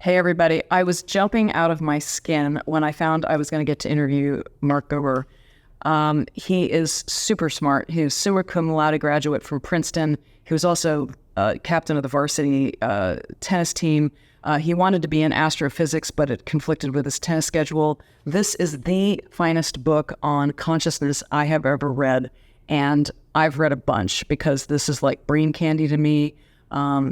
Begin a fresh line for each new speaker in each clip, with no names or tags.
Hey, everybody. I was jumping out of my skin when I found I was going to get to interview Mark Gober. He is super smart. He was summa cum laude graduate from Princeton. He was also captain of the varsity tennis team. He wanted to be in astrophysics, but it conflicted with his tennis schedule. This is the finest book on consciousness I have ever read, and I've read a bunch because this is like brain candy to me.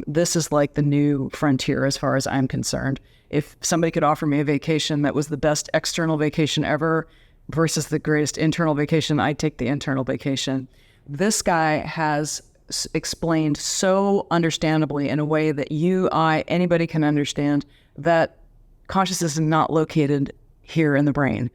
This is like the new frontier as far as I'm concerned. If somebody could offer me a vacation that was the best external vacation ever versus the greatest internal vacation, I'd take the internal vacation. This guy has explained so understandably in a way that anybody can understand that consciousness is not located here in the brain.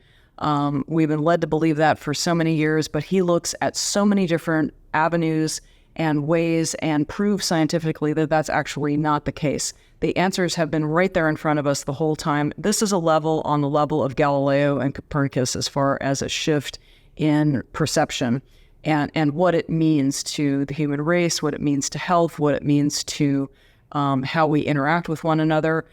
We've been led to believe that for so many years, but he looks at so many different avenues and ways and proves scientifically that that's actually not the case. The answers have been right there in front of us the whole time. This is a level on the level of Galileo and Copernicus as far as a shift in perception and what it means to the human race, what it means to health, what it means to how we interact with one another.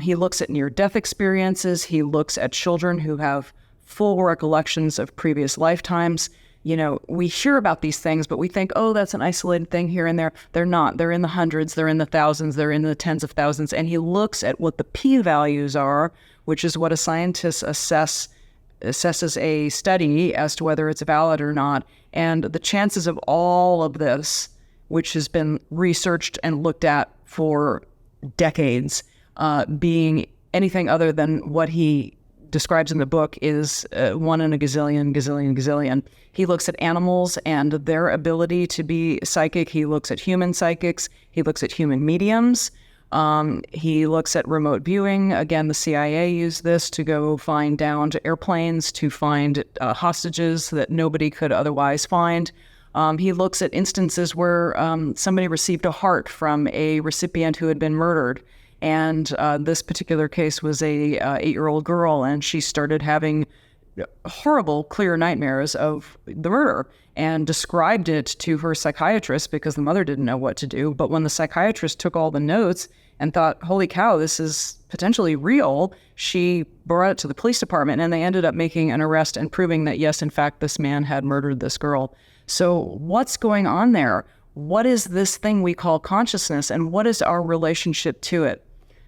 He looks at near-death experiences. He looks at children who have full recollections of previous lifetimes. You know, we hear about these things, but we think, oh, that's an isolated thing here and there. They're not. They're in the hundreds. They're in the thousands. They're in the tens of thousands. And he looks at what the p-values are, which is what a scientist assesses a study as to whether it's valid or not. And the chances of all of this, which has been researched and looked at for decades, being anything other than what he describes in the book is 1 in a gazillion. He looks at animals and their ability to be psychic. He looks at human psychics. He looks at human mediums. He looks at remote viewing. Again, the CIA used this to go find down to airplanes, to find hostages that nobody could otherwise find. He looks at instances where somebody received a heart from a recipient who had been murdered. And this particular case was a 8-year-old girl, and she started having horrible, clear nightmares of the murder and described it to her psychiatrist because the mother didn't know what to do. But when the psychiatrist took all the notes and thought, holy cow, this is potentially real, she brought it to the police department, and they ended up making an arrest and proving that, yes, in fact, this man had murdered this girl. So what's going on there? What is this thing we call consciousness, and what is our relationship to it?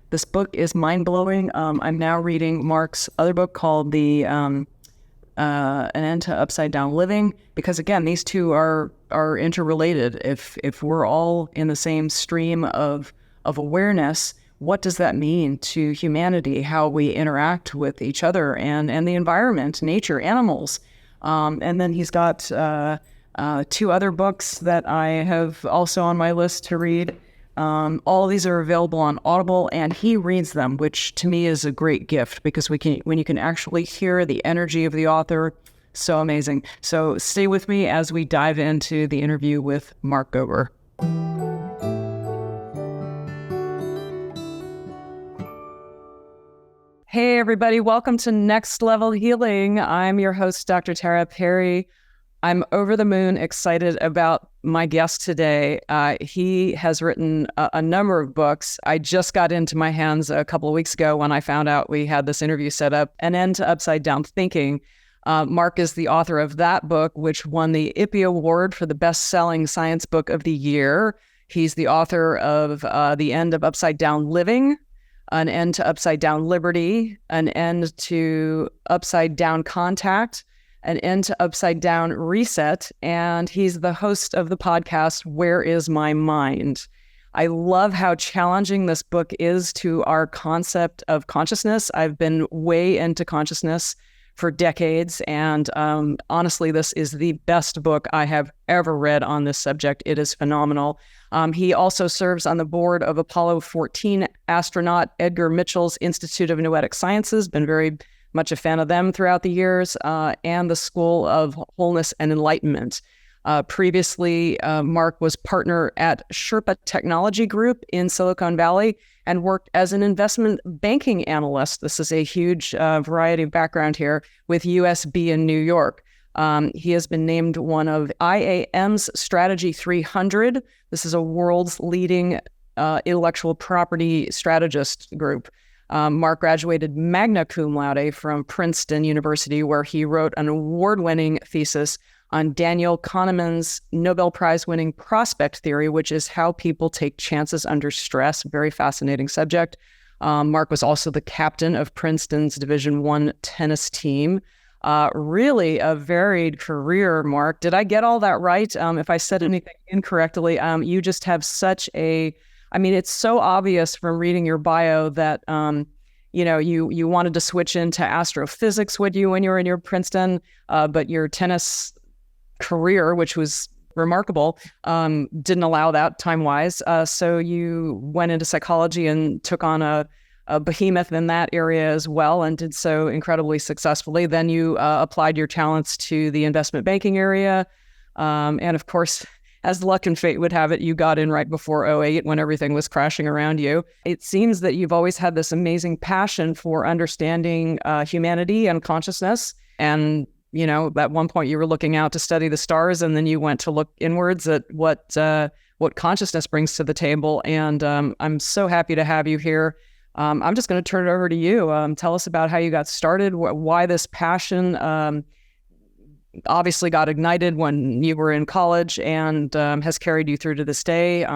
This book is mind-blowing. I'm now reading Mark's other book called An End to Upside Down Living, because again, these two are interrelated. If we're all in the same stream of awareness, what does that mean to humanity, how we interact with each other and the environment, nature, animals? And then he's got 2 other books that I have also on my list to read. All of these are available on Audible, and he reads them, which to me is a great gift because when you can actually hear the energy of the author, so amazing. So stay with me as we dive into the interview with Mark Gober. Hey, everybody. Welcome to Next Level Healing. I'm your host, Dr. Tara Perry. I'm over the moon excited about my guest today. He has written a number of books. I just got into my hands a couple of weeks ago when I found out we had this interview set up, An End to Upside Down Thinking. Mark is the author of that book, which won the IPPY Award for the best-selling science book of the year. He's the author of The End of Upside Down Living, An End to Upside Down Liberty, An End to Upside Down Contact, An End to Upside Down Reset, and he's the host of the podcast, Where Is My Mind? I love how challenging this book is to our concept of consciousness. I've been way into consciousness for decades, and honestly, this is the best book I have ever read on this subject. It is phenomenal. He also serves on the board of Apollo 14 astronaut Edgar Mitchell's Institute of Noetic Sciences, been very much a fan of them throughout the years, and the School of Wholeness and Enlightenment. Previously, Mark was partner at Sherpa Technology Group in Silicon Valley and worked as an investment banking analyst. This is a huge variety of background here with USB in New York. He has been named one of IAM's Strategy 300. This is a world's leading intellectual property strategist group. Mark graduated magna cum laude from Princeton University, where he wrote an award-winning thesis on Daniel Kahneman's Nobel Prize-winning prospect theory, which is how people take chances under stress. Very fascinating subject. Mark was also the captain of Princeton's Division I tennis team. Really a varied career, Mark. Did I get all that right? If I said anything incorrectly, you just have such it's so obvious from reading your bio that, you wanted to switch into astrophysics, when you were in your Princeton, but your tennis career, which was remarkable, didn't allow that time-wise. So you went into psychology and took on a behemoth in that area as well, and did so incredibly successfully. Then you applied your talents to the investment banking area. And of course, as luck and fate would have it, you got in right before '08 when everything was crashing around you. It seems that you've always had this amazing passion for understanding humanity and consciousness. And at one point you were looking out to study the stars, and then you went to look inwards at what consciousness brings to the table. And I'm so happy to have you here. I'm just going to turn it over to you. Tell us about how you got started, why this passion obviously got ignited when you were in college and has carried you through to this day.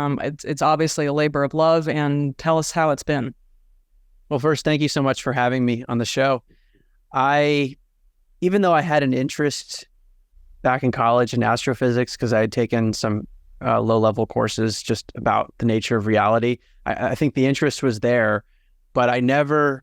It's obviously a labor of love, and tell us how it's been.
Well, first, thank you so much for having me on the show. Even though I had an interest back in college in astrophysics, because I had taken some low-level courses just about the nature of reality, I think the interest was there, but I never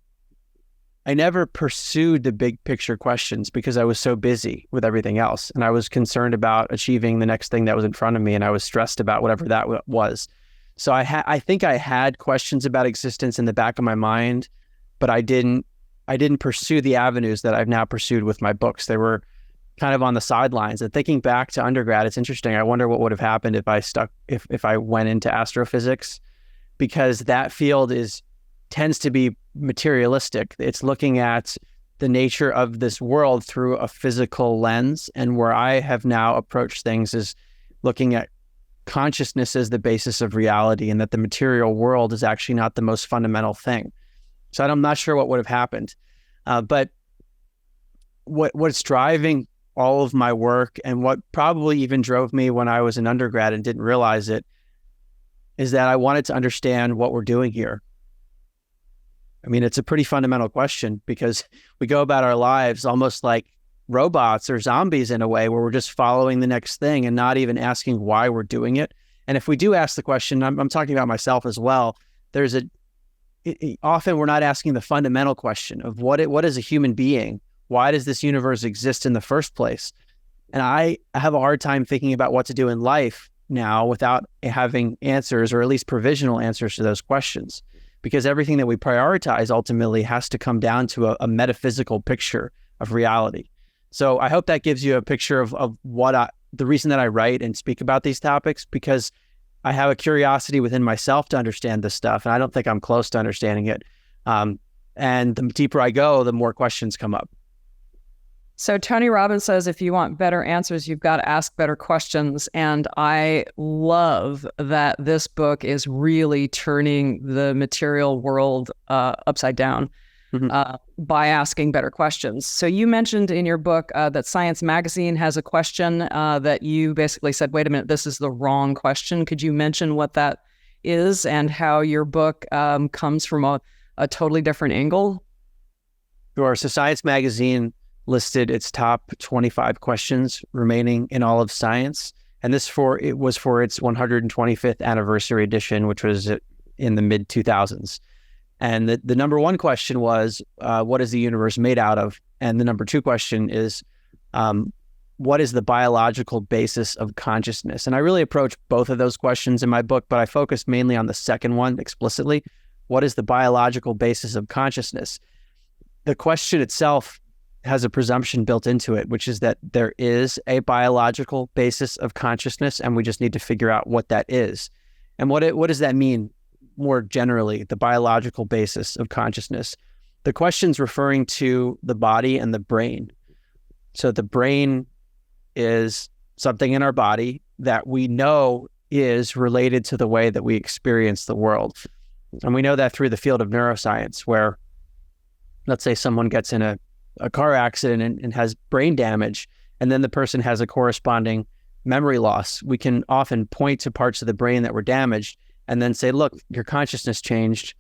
pursued the big picture questions because I was so busy with everything else. And I was concerned about achieving the next thing that was in front of me. And I was stressed about whatever that was. So I think I had questions about existence in the back of my mind, but I didn't pursue the avenues that I've now pursued with my books. They were kind of on the sidelines. And thinking back to undergrad, it's interesting. I wonder what would have happened if I went into astrophysics, because that field tends to be materialistic. It's looking at the nature of this world through a physical lens. And where I have now approached things is looking at consciousness as the basis of reality, and that the material world is actually not the most fundamental thing. So I'm not sure what would have happened. But what's driving all of my work, and what probably even drove me when I was an undergrad and didn't realize it, is that I wanted to understand what we're doing here. I mean, it's a pretty fundamental question, because we go about our lives almost like robots or zombies in a way, where we're just following the next thing and not even asking why we're doing it. And if we do ask the question, I'm talking about myself as well, often we're not asking the fundamental question of what is a human being? Why does this universe exist in the first place? And I have a hard time thinking about what to do in life now without having answers, or at least provisional answers to those questions. Because everything that we prioritize ultimately has to come down to a metaphysical picture of reality. So I hope that gives you a picture of the reason that I write and speak about these topics, because I have a curiosity within myself to understand this stuff, and I don't think I'm close to understanding it. And the deeper I go, the more questions come up.
So Tony Robbins says, if you want better answers, you've got to ask better questions. And I love that this book is really turning the material world upside down by asking better questions. So you mentioned in your book that Science Magazine has a question that you basically said, wait a minute, this is the wrong question. Could you mention what that is and how your book comes from a totally different angle?
Sure. So Science Magazine listed its top 25 questions remaining in all of science. And it was for its 125th anniversary edition, which was in the mid 2000s. And the number one question was, what is the universe made out of? And the number two question is, what is the biological basis of consciousness? And I really approach both of those questions in my book, but I focused mainly on the second one explicitly. What is the biological basis of consciousness? The question itself has a presumption built into it, which is that there is a biological basis of consciousness, and we just need to figure out what that is. And what does that mean more generally, the biological basis of consciousness? The question's referring to the body and the brain. So the brain is something in our body that we know is related to the way that we experience the world. And we know that through the field of neuroscience, where let's say someone gets in a car accident and has brain damage, and then the person has a corresponding memory loss, we can often point to parts of the brain that were damaged and then say, look, your consciousness changed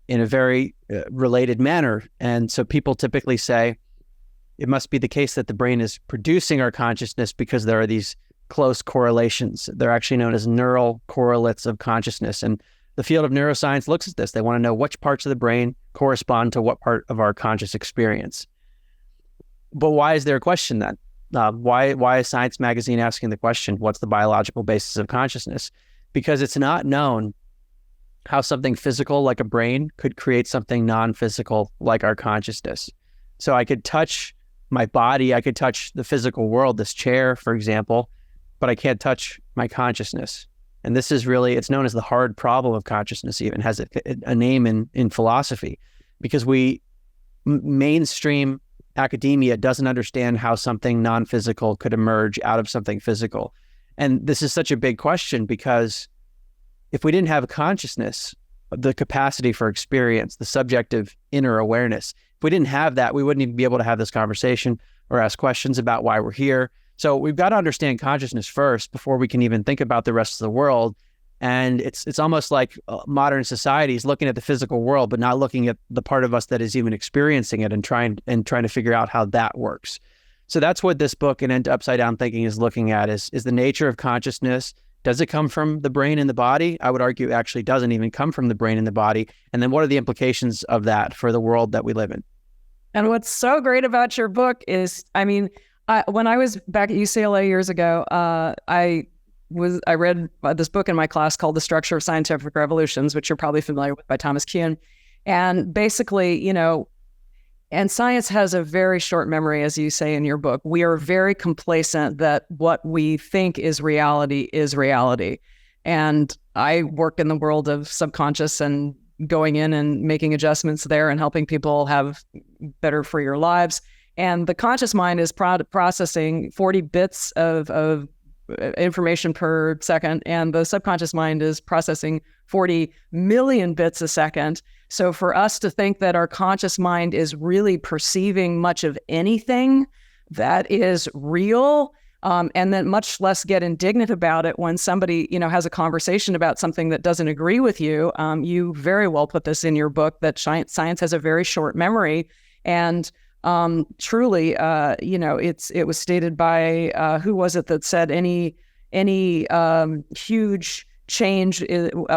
in a very related manner. And so people typically say, it must be the case that the brain is producing our consciousness because there are these close correlations. They're actually known as neural correlates of consciousness. And the field of neuroscience looks at this. They want to know which parts of the brain correspond to what part of our conscious experience. But why is there a question then? Why is Science Magazine asking the question, what's the biological basis of consciousness? Because it's not known how something physical like a brain could create something non-physical like our consciousness. So I could touch my body, I could touch the physical world, this chair, for example, but I can't touch my consciousness. And this is really, it's known as the hard problem of consciousness, even has a name in philosophy, because mainstream academia doesn't understand how something non-physical could emerge out of something physical. And this is such a big question because if we didn't have a consciousness, the capacity for experience, the subjective inner awareness, if we didn't have that, we wouldn't even be able to have this conversation or ask questions about why we're here. So we've got to understand consciousness first before we can even think about the rest of the world. And it's almost like modern society is looking at the physical world, but not looking at the part of us that is even experiencing it and trying to figure out how that works. So that's what this book, An End to Upside Down Thinking, is looking at is the nature of consciousness. Does it come from the brain and the body? I would argue it actually doesn't even come from the brain and the body. And then what are the implications of that for the world that we live in?
And what's so great about your book is, when I was back at UCLA years ago, I read this book in my class called The Structure of Scientific Revolutions, which you're probably familiar with, by Thomas Kuhn. And basically, and science has a very short memory, as you say in your book. We are very complacent that what we think is reality is reality. And I work in the world of subconscious and going in and making adjustments there and helping people have better, freer lives. And the conscious mind is processing 40 bits of information per second, and the subconscious mind is processing 40 million bits a second. So for us to think that our conscious mind is really perceiving much of anything that is real, and then much less get indignant about it when somebody, has a conversation about something that doesn't agree with you. You very well put this in your book that science has a very short memory, and truly, it was stated by who was it that said any huge change,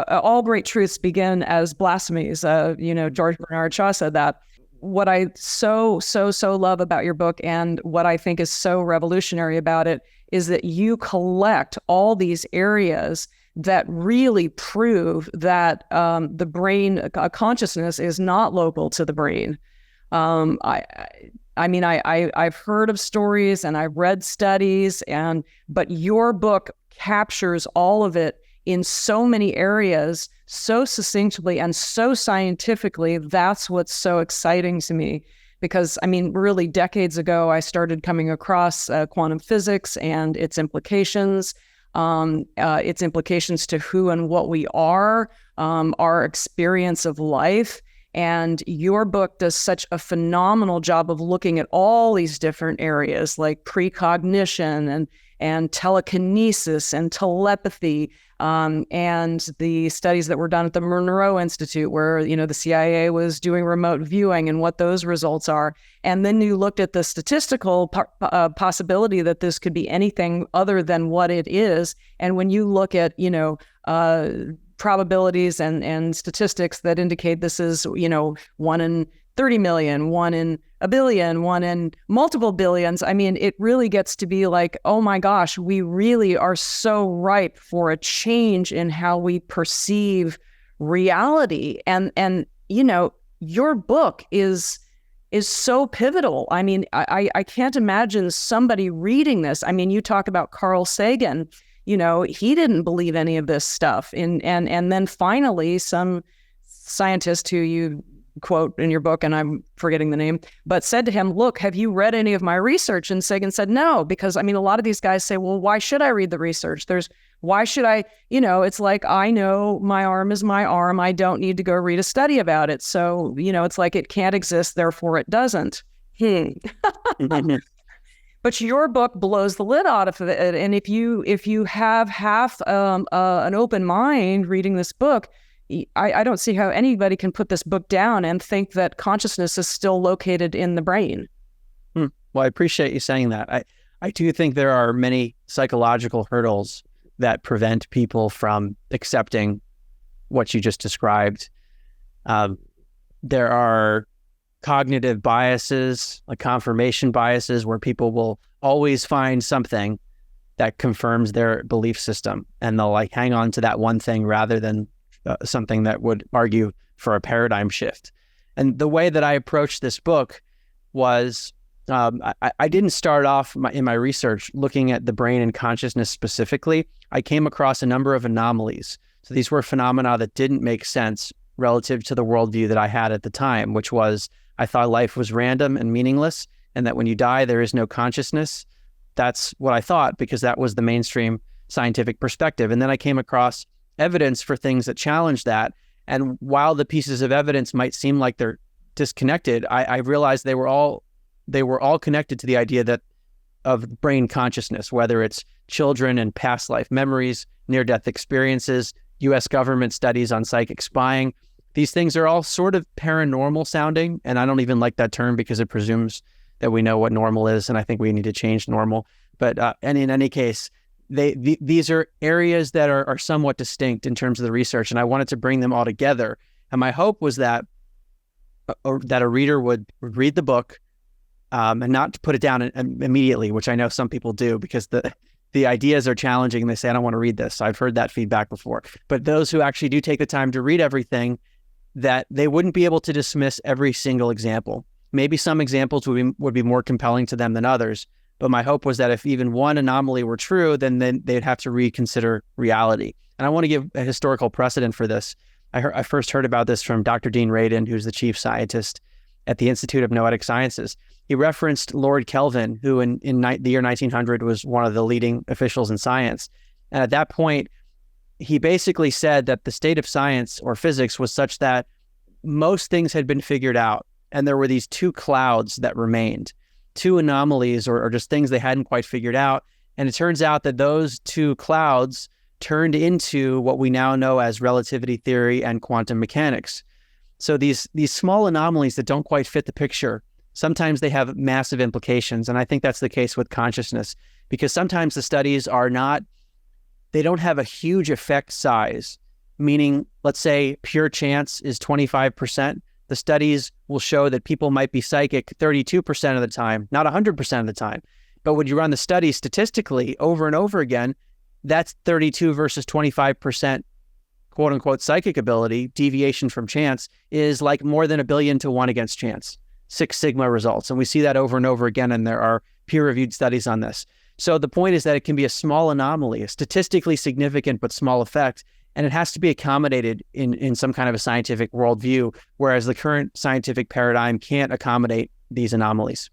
all great truths begin as blasphemies. George Bernard Shaw said that. What I so love about your book, and what I think is so revolutionary about it, is that you collect all these areas that really prove that the brain consciousness is not local to the brain. I've heard of stories and I've read studies, but your book captures all of it in so many areas, so succinctly and so scientifically. That's what's so exciting to me, because really decades ago, I started coming across quantum physics and its implications to who and what we are, our experience of life. And your book does such a phenomenal job of looking at all these different areas like precognition and telekinesis and telepathy, and the studies that were done at the Monroe Institute, where the CIA was doing remote viewing and what those results are. And then you looked at the statistical possibility that this could be anything other than what it is. And when you look at probabilities and statistics that indicate this is 1 in 30 million, 1 in a billion, 1 in multiple billions. It really gets to be like, oh my gosh, we really are so ripe for a change in how we perceive reality. And your book is so pivotal. I can't imagine somebody reading this. You talk about Carl Sagan. He didn't believe any of this stuff. And then finally, some scientist who you quote in your book, and I'm forgetting the name, but said to him, look, have you read any of my research? And Sagan said, no, because a lot of these guys say, well, why should I read the research? There's Why should I, it's like, I know my arm is my arm. I don't need to go read a study about it. So, it's like it can't exist, therefore it doesn't. But your book blows the lid out of it. And if you have half an open mind reading this book, I don't see how anybody can put this book down and think that consciousness is still located in the brain.
Well, I appreciate you saying that. I do think there are many psychological hurdles that prevent people from accepting what you just described. There are cognitive biases, like confirmation biases, where people will always find something that confirms their belief system, and they'll like hang on to that one thing rather than something that would argue for a paradigm shift. And the way that I approached this book was I didn't start off in my research looking at the brain and consciousness specifically. I came across a number of anomalies. So these were phenomena that didn't make sense relative to the worldview that I had at the time, which was I thought life was random and meaningless, and that when you die, there is no consciousness. That's what I thought, because that was the mainstream scientific perspective. And then I came across evidence for things that challenged that. And while the pieces of evidence might seem like they're disconnected, I realized they were all connected to the idea that of brain consciousness, whether it's children and past life memories, near-death experiences, U.S. government studies on psychic spying. These things are all sort of paranormal sounding, and I don't even like that term because it presumes that we know what normal is, and I think we need to change normal. But and in any case, these are areas that are somewhat distinct in terms of the research, and I wanted to bring them all together. And my hope was that a reader would read the book and not to put it down immediately, which I know some people do because the ideas are challenging and they say, I don't want to read this. I've heard that feedback before. But those who actually do take the time to read everything, that they wouldn't be able to dismiss every single example. Maybe some examples would be more compelling to them than others. But my hope was that if even one anomaly were true, then they'd have to reconsider reality. And I want to give a historical precedent for this. I first heard about this from Dr. Dean Radin, who's the chief scientist at the Institute of Noetic Sciences. He referenced Lord Kelvin, who in the year 1900 was one of the leading officials in science. And at that point, he basically said that the state of science or physics was such that most things had been figured out. And there were these two clouds that remained, two anomalies or just things they hadn't quite figured out. And it turns out that those two clouds turned into what we now know as relativity theory and quantum mechanics. So these small anomalies that don't quite fit the picture, sometimes they have massive implications. And I think that's the case with consciousness, because sometimes the studies they don't have a huge effect size, meaning, let's say pure chance is 25%. The studies will show that people might be psychic 32% of the time, not 100% of the time. But when you run the study statistically over and over again, that's 32 versus 25% quote unquote psychic ability, deviation from chance, is like more than 1 billion to 1 against chance, 6 sigma results. And we see that over and over again, and there are peer-reviewed studies on this. So the point is that it can be a small anomaly, a statistically significant but small effect, and it has to be accommodated in some kind of a scientific worldview, whereas the current scientific paradigm can't accommodate these anomalies.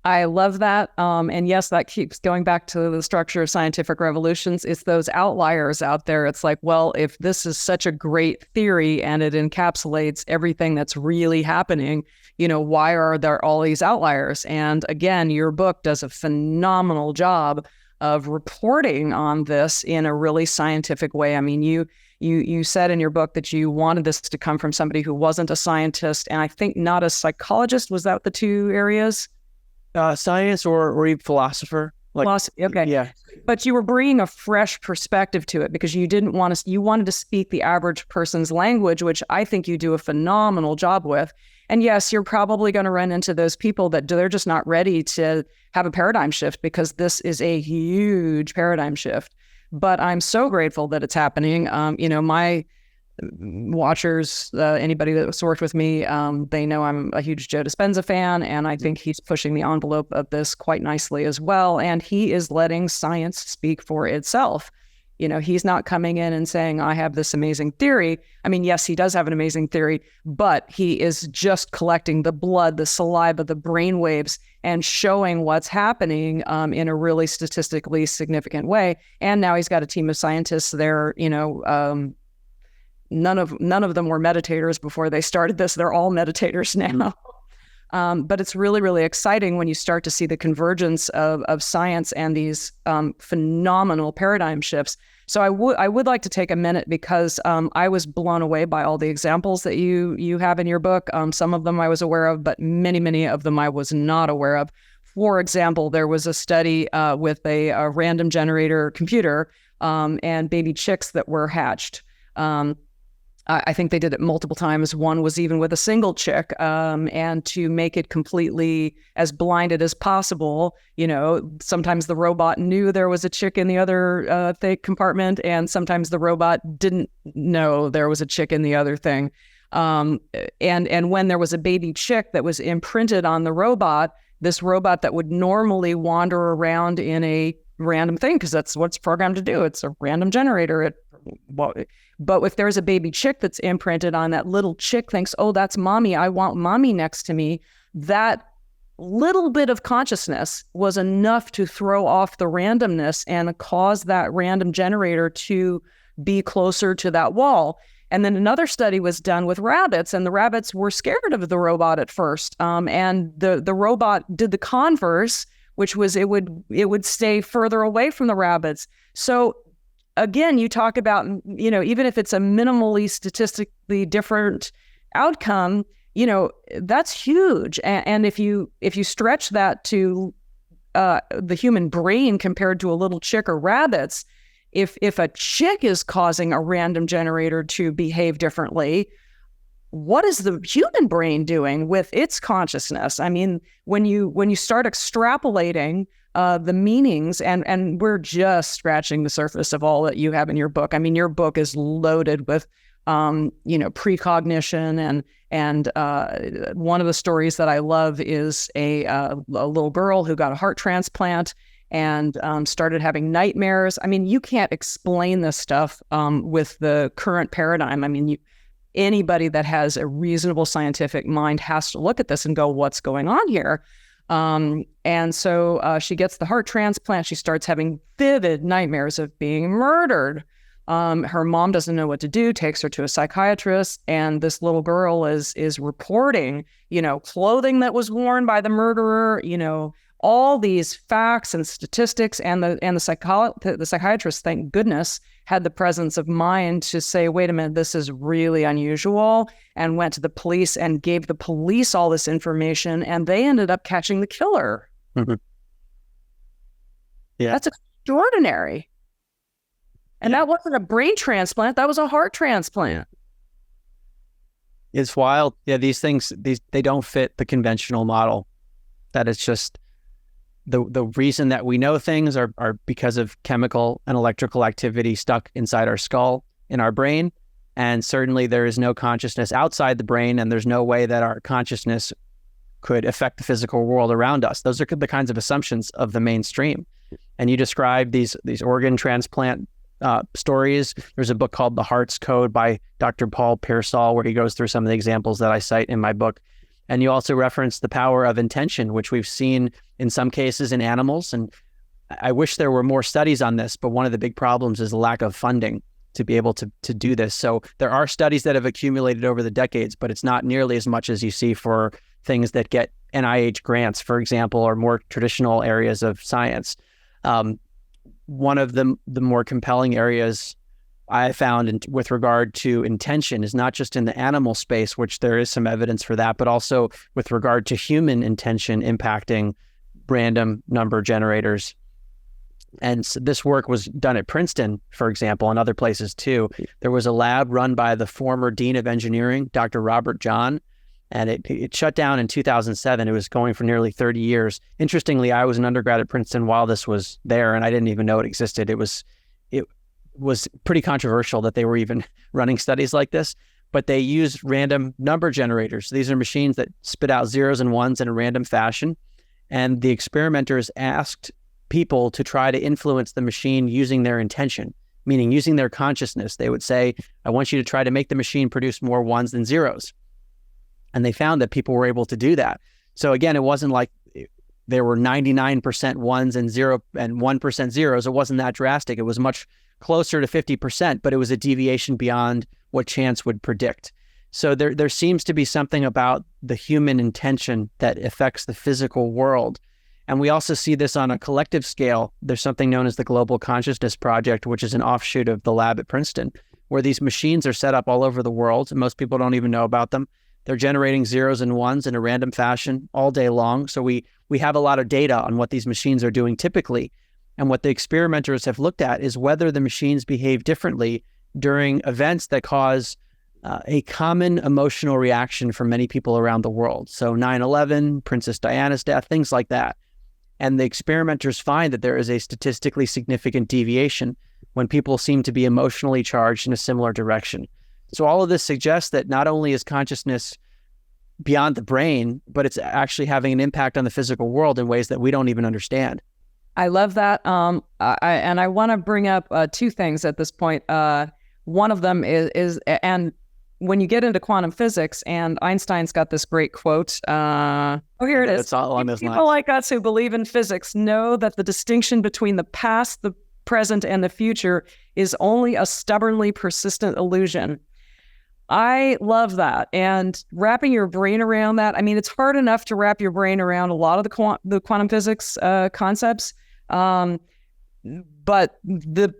I love that. And yes, that keeps going back to the structure of scientific revolutions. It's those outliers out there. It's like, well, if this is such a great theory and it encapsulates everything that's really happening, why are there all these outliers? And again, your book does a phenomenal job of reporting on this in a really scientific way. I mean, you said in your book that you wanted this to come from somebody who wasn't a scientist, and I think not a psychologist. Was that the two areas?
Science or even philosopher.
Philosophy, okay.
Yeah.
But you were bringing a fresh perspective to it because you wanted to speak the average person's language, which I think you do a phenomenal job with. And yes, you're probably going to run into those people that they're just not ready to have a paradigm shift, because this is a huge paradigm shift. But I'm so grateful that it's happening. My watchers, anybody that's worked with me, they know I'm a huge Joe Dispenza fan, and I think he's pushing the envelope of this quite nicely as well. And he is letting science speak for itself. He's not coming in and saying, I have this amazing theory. I mean, yes, he does have an amazing theory, but he is just collecting the blood, the saliva, the brain waves, and showing what's happening in a really statistically significant way. And now he's got a team of scientists there. None of them were meditators before they started this. They're all meditators now. But it's really, really exciting when you start to see the convergence of science and these phenomenal paradigm shifts. So I would like to take a minute because I was blown away by all the examples that you have in your book. Some of them I was aware of, but many, many of them I was not aware of. For example, there was a study with a random generator computer and baby chicks that were hatched. I think they did it multiple times. One was even with a single chick, and to make it completely as blinded as possible. Sometimes the robot knew there was a chick in the other compartment, and sometimes the robot didn't know there was a chick in the other thing. And when there was a baby chick that was imprinted on the robot, this robot that would normally wander around in a random thing, because that's what it's programmed to do. It's a random generator. But if there's a baby chick that's imprinted on, that little chick thinks, oh, that's mommy. I want mommy next to me. That little bit of consciousness was enough to throw off the randomness and cause that random generator to be closer to that wall. And then another study was done with rabbits, and the rabbits were scared of the robot at first. And the robot did the converse, which was it would stay further away from the rabbits. So again, you talk about, even if it's a minimally statistically different outcome, that's huge. And if you stretch that to the human brain compared to a little chick or rabbits, if a chick is causing a random generator to behave differently, what is the human brain doing with its consciousness? I mean, when you start extrapolating the meanings, and we're just scratching the surface of all that you have in your book. I mean, your book is loaded with, precognition, and one of the stories that I love is a little girl who got a heart transplant and started having nightmares. I mean, you can't explain this stuff with the current paradigm. I mean, anybody that has a reasonable scientific mind has to look at this and go, what's going on here? And so she gets the heart transplant. She starts having vivid nightmares of being murdered. Her mom doesn't know what to do, takes her to a psychiatrist, and this little girl is reporting, clothing that was worn by the murderer, all these facts and statistics, and the psychiatrist, thank goodness, had the presence of mind to say, wait a minute, this is really unusual, and went to the police and gave the police all this information, and they ended up catching the killer.
Mm-hmm. Yeah.
That's extraordinary. And that wasn't a brain transplant, that was a heart transplant.
It's wild. Yeah, these things, they don't fit the conventional model. That it's just the reason that we know things are because of chemical and electrical activity stuck inside our skull, in our brain. And certainly there is no consciousness outside the brain, and there's no way that our consciousness could affect the physical world around us. Those are the kinds of assumptions of the mainstream. And you describe these organ transplant stories. There's a book called The Heart's Code by Dr. Paul Pearsall, where he goes through some of the examples that I cite in my book. And you also reference the power of intention, which we've seen in some cases in animals. And I wish there were more studies on this, but one of the big problems is the lack of funding to be able to do this. So there are studies that have accumulated over the decades, but it's not nearly as much as you see for things that get NIH grants, for example, or more traditional areas of science. One of the more compelling areas I found with regard to intention is not just in the animal space, which there is some evidence for that, but also with regard to human intention impacting random number generators. And so this work was done at Princeton, for example, and other places too. There was a lab run by the former dean of engineering, Dr. Robert John, and it shut down in 2007. It was going for nearly 30 years. Interestingly, I was an undergrad at Princeton while this was there, and I didn't even know it existed. It was pretty controversial that they were even running studies like this, but they used random number generators. These are machines that spit out zeros and ones in a random fashion. And the experimenters asked people to try to influence the machine using their intention. meaning using their consciousness. They would say, I want you to try to make the machine produce more ones than zeros. And they found that people were able to do that. So again, it wasn't like there were 99% ones and 1% zeros. It wasn't that drastic. It was much closer to 50%, but it was a deviation beyond what chance would predict. So there seems to be something about the human intention that affects the physical world. And we also see this on a collective scale. There's something known as the Global Consciousness Project, which is an offshoot of the lab at Princeton, where these machines are set up all over the world. And most people don't even know about them. They're generating zeros and ones in a random fashion all day long. So we have a lot of data on what these machines are doing typically. And what the experimenters have looked at is whether the machines behave differently during events that cause a common emotional reaction for many people around the world. So 9/11, Princess Diana's death, things like that. And the experimenters find that there is a statistically significant deviation when people seem to be emotionally charged in a similar direction. So all of this suggests that not only is consciousness beyond the brain, but it's actually having an impact on the physical world in ways that we don't even understand.
I love that. I want to bring up two things at this point. One of them is and when you get into quantum physics, and Einstein's got this great quote. Here it is.
It's all on this line.
People like us who believe in physics know that the distinction between the past, the present, and the future is only a stubbornly persistent illusion. I love that. And wrapping your brain around that, I mean, it's hard enough to wrap your brain around a lot of the quantum physics concepts. But the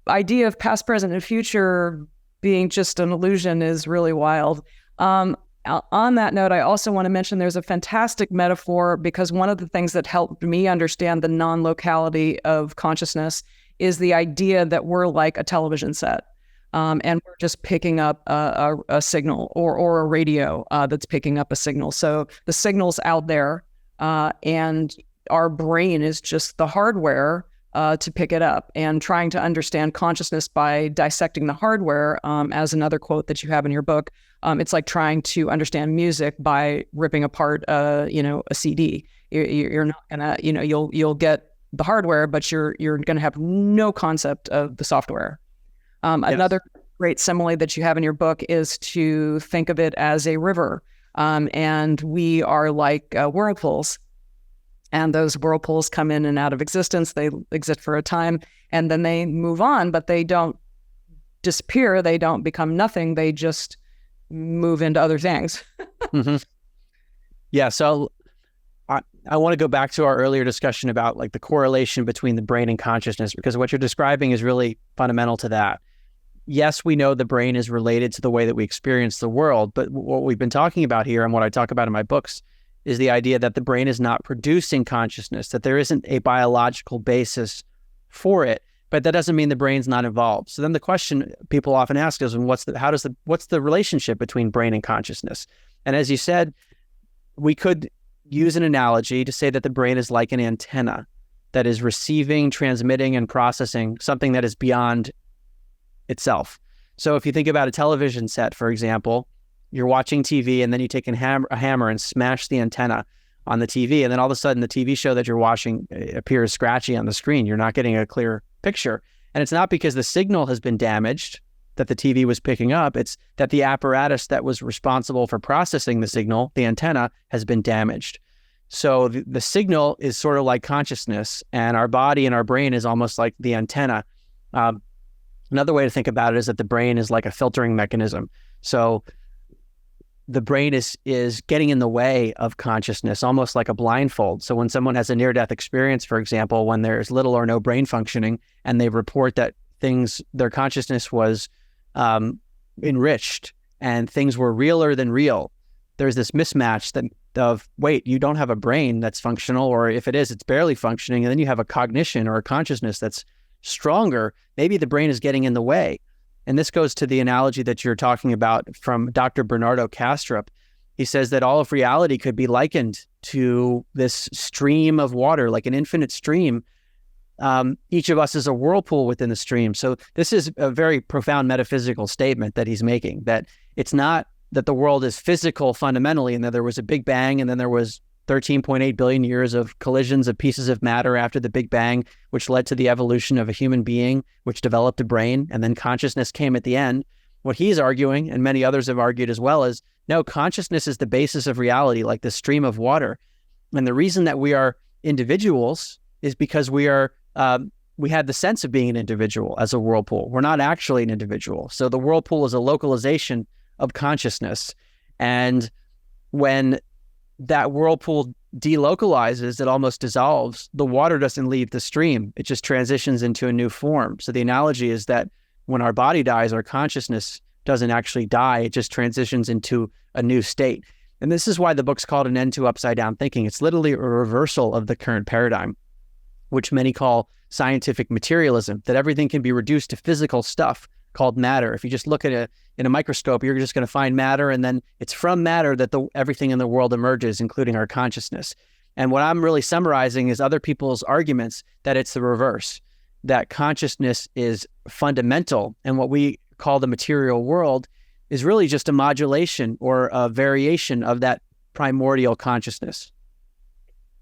idea of past, present, and future being just an illusion is really wild. On that note, I also want to mention there's a fantastic metaphor, because one of the things that helped me understand the non-locality of consciousness is the idea that we're like a television set. And we're just picking up a signal or a radio that's picking up a signal. So the signal's out there, and our brain is just the hardware to pick it up, and trying to understand consciousness by dissecting the hardware, as another quote that you have in your book. It's like trying to understand music by ripping apart, a CD. You're not gonna, you'll get the hardware, but you're gonna have no concept of the software. Yes. Another great simile that you have in your book is to think of it as a river, and we are like whirlpools. And those whirlpools come in and out of existence. They exist for a time, and then they move on, but they don't disappear. They don't become nothing. They just move into other things.
Mm-hmm. Yeah. So I want to go back to our earlier discussion about like the correlation between the brain and consciousness, because what you're describing is really fundamental to that. Yes, we know the brain is related to the way that we experience the world, but what we've been talking about here, and what I talk about in my books, is the idea that the brain is not producing consciousness, that there isn't a biological basis for it, but that doesn't mean the brain's not involved. So then the question people often ask is, what's the relationship between brain and consciousness? And as you said, we could use an analogy to say that the brain is like an antenna that is receiving, transmitting, and processing something that is beyond itself. So if you think about a television set, for example, you're watching TV, and then you take a hammer and smash the antenna on the TV, and then all of a sudden the TV show that you're watching appears scratchy on the screen. You're not getting a clear picture. And it's not because the signal has been damaged that the TV was picking up. It's that the apparatus that was responsible for processing the signal, the antenna, has been damaged. So the signal is sort of like consciousness, and our body and our brain is almost like the antenna. Another way to think about it is that the brain is like a filtering mechanism. So the brain is getting in the way of consciousness, almost like a blindfold. So when someone has a near-death experience, for example, when there's little or no brain functioning, and they report that their consciousness was enriched and things were realer than real, there's this mismatch of, wait, you don't have a brain that's functional, or if it is, it's barely functioning, and then you have a cognition or a consciousness that's stronger. Maybe the brain is getting in the way. And this goes to the analogy that you're talking about from Dr. Bernardo Kastrup. He says that all of reality could be likened to this stream of water, like an infinite stream. Each of us is a whirlpool within the stream. So this is a very profound metaphysical statement that he's making, that it's not that the world is physical fundamentally, and that there was a big bang, and then there was 13.8 billion years of collisions of pieces of matter after the Big Bang, which led to the evolution of a human being, which developed a brain, and then consciousness came at the end. What he's arguing, and many others have argued as well, is no, consciousness is the basis of reality, like the stream of water. And the reason that we are individuals is because we had the sense of being an individual as a whirlpool. We're not actually an individual. So the whirlpool is a localization of consciousness. And when that whirlpool delocalizes, it almost dissolves. The water doesn't leave the stream. It just transitions into a new form. So the analogy is that when our body dies, our consciousness doesn't actually die. It just transitions into a new state. And this is why the book's called An End to Upside Down Thinking. It's literally a reversal of the current paradigm, which many call scientific materialism, that everything can be reduced to physical stuff called matter. If you just look at in a microscope, you're just going to find matter, and then it's from matter that everything in the world emerges, including our consciousness. And what I'm really summarizing is other people's arguments that it's the reverse, that consciousness is fundamental, and what we call the material world is really just a modulation or a variation of that primordial consciousness.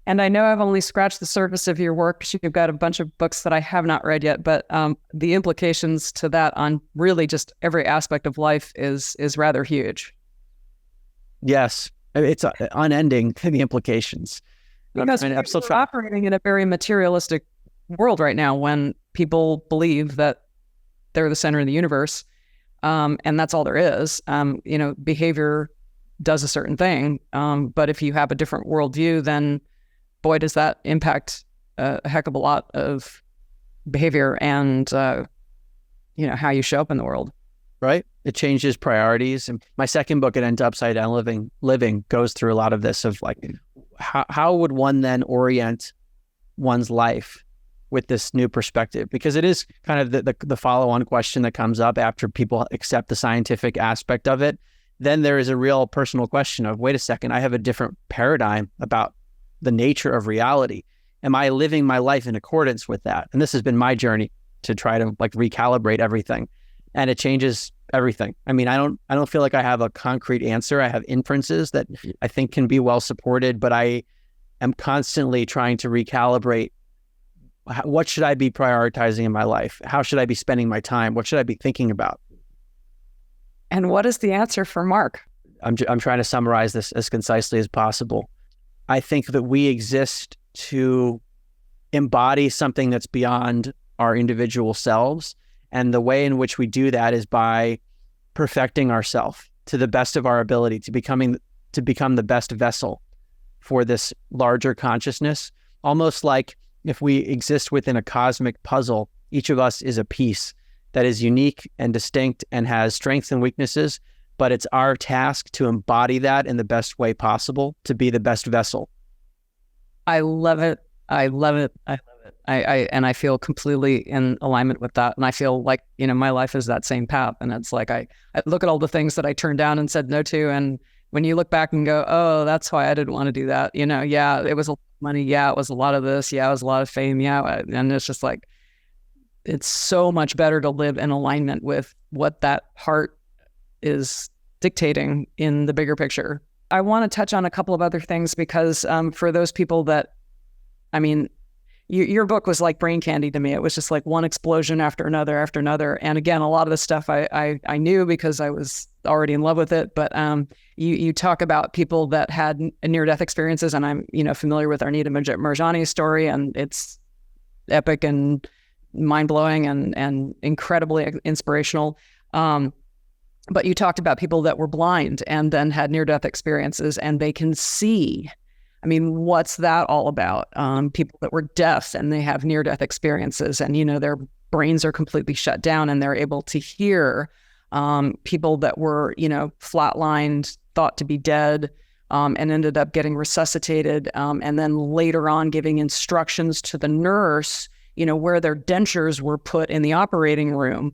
And I know I've only scratched the surface of your work because you've got a bunch of books that I have not read yet, but the implications to that on really just every aspect of life is rather huge.
Yes, it's unending, the implications.
Because we're operating in a very materialistic world right now when people believe that they're the center of the universe, and that's all there is. Behavior does a certain thing, but if you have a different worldview, then boy, does that impact a heck of a lot of behavior and, how you show up in the world.
Right? It changes priorities. And my second book, An End to Upside Down Living, goes through a lot of this of like, how would one then orient one's life with this new perspective? Because it is kind of the follow-on question that comes up after people accept the scientific aspect of it. Then there is a real personal question of, wait a second, I have a different paradigm about the nature of reality. Am I living my life in accordance with that? And this has been my journey to try to recalibrate everything. And it changes everything. I mean, I don't feel like I have a concrete answer. I have inferences that I think can be well supported, but I am constantly trying to recalibrate. What should I be prioritizing in my life? How should I be spending my time? What should I be thinking about?
And what is the answer for Mark?
I'm trying to summarize this as concisely as possible. I think that we exist to embody something that's beyond our individual selves. And the way in which we do that is by perfecting ourselves to the best of our ability, to become the best vessel for this larger consciousness. Almost like if we exist within a cosmic puzzle, each of us is a piece that is unique and distinct and has strengths and weaknesses, but it's our task to embody that in the best way possible, to be the best vessel.
I love it. I love it. I love it. I feel completely in alignment with that. And I feel like, my life is that same path. And it's like, I look at all the things that I turned down and said no to. And when you look back and go, oh, that's why I didn't want to do that. Yeah, it was a lot of money. Yeah, it was a lot of this. Yeah, it was a lot of fame. Yeah. And it's just like, it's so much better to live in alignment with what that heart is dictating in the bigger picture. I want to touch on a couple of other things because for those people that, your book was like brain candy to me. It was just like one explosion after another. And again, a lot of the stuff I knew because I was already in love with it. But you talk about people that had near-death experiences, and I'm familiar with Arnita Marjani's story, and it's epic and mind-blowing and incredibly inspirational. But you talked about people that were blind and then had near-death experiences, and they can see. What's that all about? People that were deaf and they have near-death experiences, and their brains are completely shut down and they're able to hear. People that were flatlined, thought to be dead, and ended up getting resuscitated, and then later on giving instructions to the nurse, where their dentures were put in the operating room.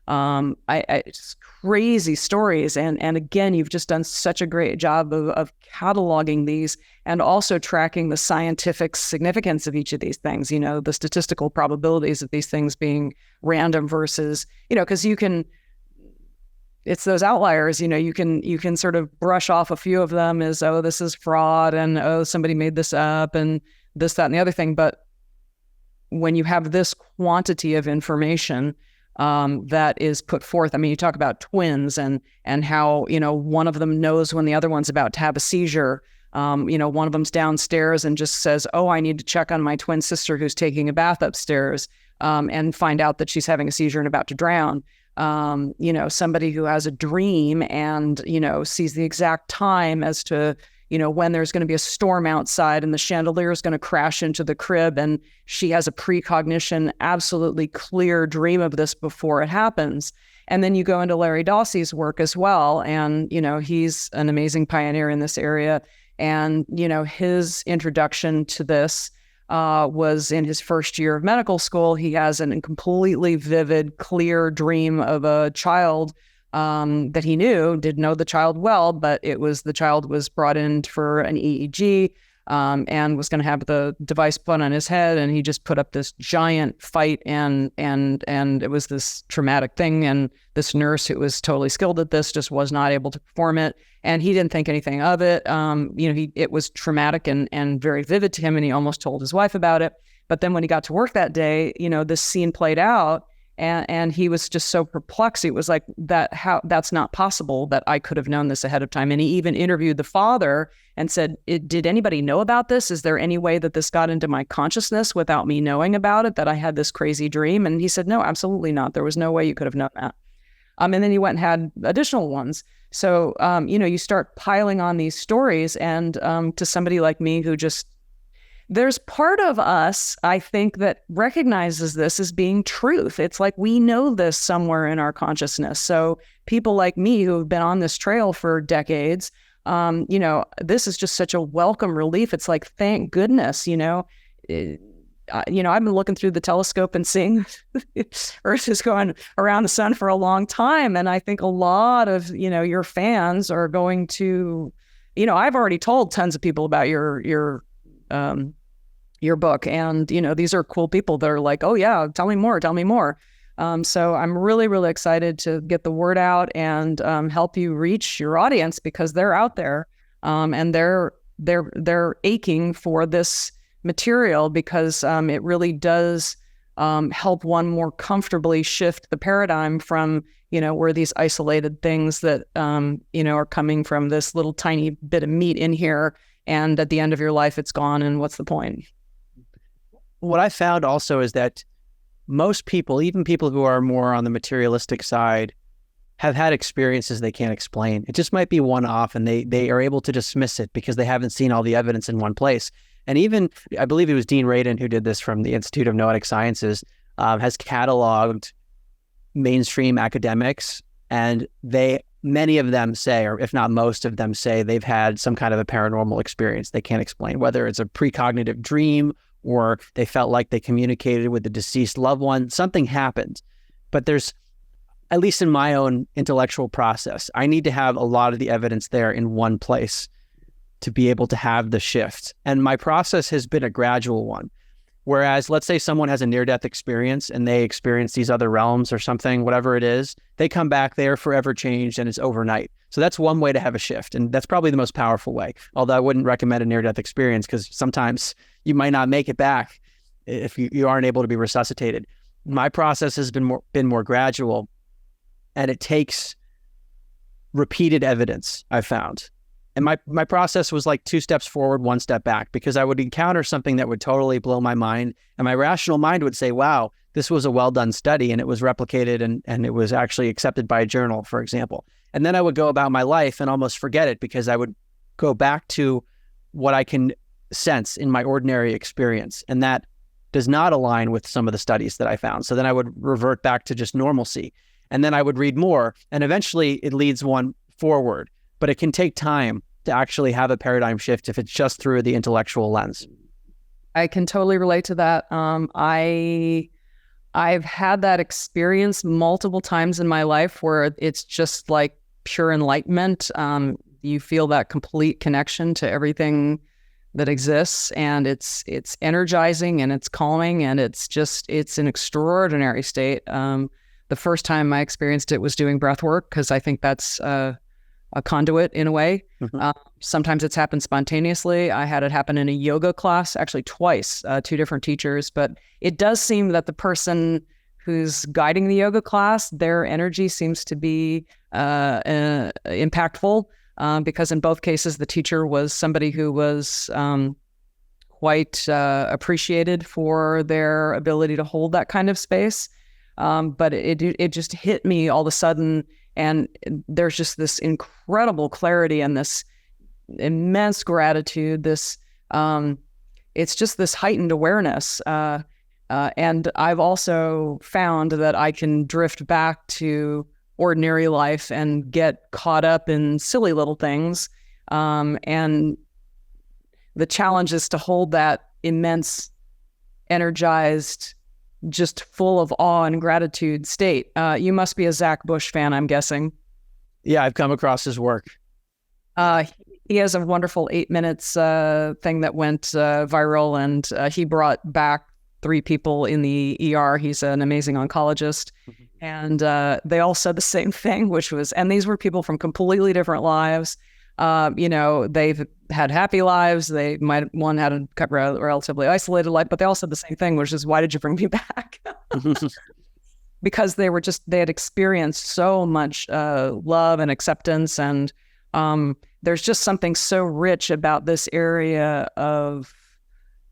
It's crazy stories. And again, you've just done such a great job of cataloging these and also tracking the scientific significance of each of these things, the statistical probabilities of these things being random versus, because you can it's those outliers. You can sort of brush off a few of them as, oh, this is fraud, and oh, somebody made this up, and this, that, and the other thing. But when you have this quantity of information that is put forth, I mean, you talk about twins and how, one of them knows when the other one's about to have a seizure. One of them's downstairs and just says, oh, I need to check on my twin sister who's taking a bath upstairs, and find out that she's having a seizure and about to drown. Somebody who has a dream and, sees the exact time as to, when there's going to be a storm outside and the chandelier is going to crash into the crib, and she has a precognition, absolutely clear dream of this before it happens. And then you go into Larry Dossey's work as well. And, he's an amazing pioneer in this area. And, his introduction to this was in his first year of medical school. He has a completely vivid, clear dream of a child that he didn't know the child well, but the child was brought in for an EEG, and was going to have the device put on his head, and he just put up this giant fight, and it was this traumatic thing, and this nurse who was totally skilled at this just was not able to perform it, and he didn't think anything of it. It was traumatic and very vivid to him, and he almost told his wife about it. But then when he got to work that day, this scene played out. And he was just so perplexed. It was like, that's not possible that I could have known this ahead of time. And he even interviewed the father and said, did anybody know about this? Is there any way that this got into my consciousness without me knowing about it, that I had this crazy dream? And he said, no, absolutely not. There was no way you could have known that. And then he went and had additional ones. So, you start piling on these stories, and to somebody like me who just, there's part of us, I think, that recognizes this as being truth. It's like we know this somewhere in our consciousness. So people like me who have been on this trail for decades, this is just such a welcome relief. It's like, thank goodness, I've been looking through the telescope and seeing Earth is going around the sun for a long time. And I think a lot of, your fans are going to, I've already told tons of people about your book, and these are cool people that are like, oh yeah, tell me more. So I'm really, really excited to get the word out and help you reach your audience, because they're out there, and they're aching for this material, because it really does help one more comfortably shift the paradigm from where these isolated things that are coming from this little tiny bit of meat in here, and at the end of your life, it's gone, and what's the point?
What I found also is that most people, even people who are more on the materialistic side, have had experiences they can't explain. It just might be one-off, and they are able to dismiss it because they haven't seen all the evidence in one place. And even, I believe it was Dean Radin who did this from the Institute of Noetic Sciences, has cataloged mainstream academics, and many of them say, or if not most of them say, they've had some kind of a paranormal experience they can't explain, whether it's a precognitive dream or they felt like they communicated with a deceased loved one. Something happened. But there's, at least in my own intellectual process, I need to have a lot of the evidence there in one place to be able to have the shift. And my process has been a gradual one. Whereas, let's say someone has a near-death experience and they experience these other realms or something, whatever it is, they come back, they are forever changed, and it's overnight. So that's one way to have a shift. And that's probably the most powerful way. Although I wouldn't recommend a near-death experience, because sometimes you might not make it back if you aren't able to be resuscitated. My process has been more gradual, and it takes repeated evidence, I've found. And my process was like 2 steps forward, 1 step back, because I would encounter something that would totally blow my mind. And my rational mind would say, wow, this was a well-done study, and it was replicated, and it was actually accepted by a journal, for example. And then I would go about my life and almost forget it, because I would go back to what I can sense in my ordinary experience. And that does not align with some of the studies that I found. So then I would revert back to just normalcy. And then I would read more, and eventually it leads one forward. But it can take time to actually have a paradigm shift if it's just through the intellectual lens.
I can totally relate to that. I've had that experience multiple times in my life where it's just like pure enlightenment. You feel that complete connection to everything that exists, and it's energizing, and it's calming, and it's an extraordinary state. The first time I experienced it was doing breath work, because I think that's a conduit in a way. Sometimes it's happened spontaneously. I had it happen in a yoga class, actually twice, 2 different teachers. But it does seem that the person who's guiding the yoga class, their energy seems to be impactful, because in both cases, the teacher was somebody who was quite appreciated for their ability to hold that kind of space. But it just hit me all of a sudden, and there's just this incredible clarity and this immense gratitude. It's just this heightened awareness. And I've also found that I can drift back to ordinary life and get caught up in silly little things. And the challenge is to hold that immense, energized, just full of awe and gratitude state. You must be a Zach Bush fan, I'm guessing.
Yeah, I've come across his work.
He has a wonderful 8 minutes thing that went viral, and he brought back 3 people in the ER. He's an amazing oncologist. And they all said the same thing, which was, and these were people from completely different lives. They've had happy lives. One had a relatively isolated life, but they all said the same thing, which is, why did you bring me back? Because they had experienced so much love and acceptance. And there's just something so rich about this area of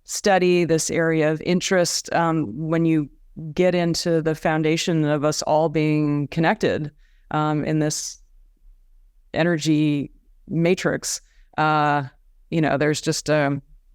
study, this area of interest, when you get into the foundation of us all being connected in this energy matrix. There's just